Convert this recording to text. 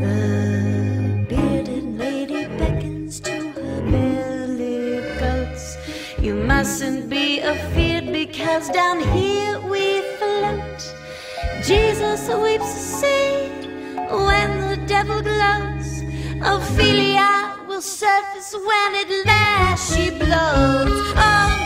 The bearded lady beckons to her belly goats. You mustn't be afeard, because down here we float. Jesus weeps to see when the devil glows. Ophelia will surface when at last she blows. Oh,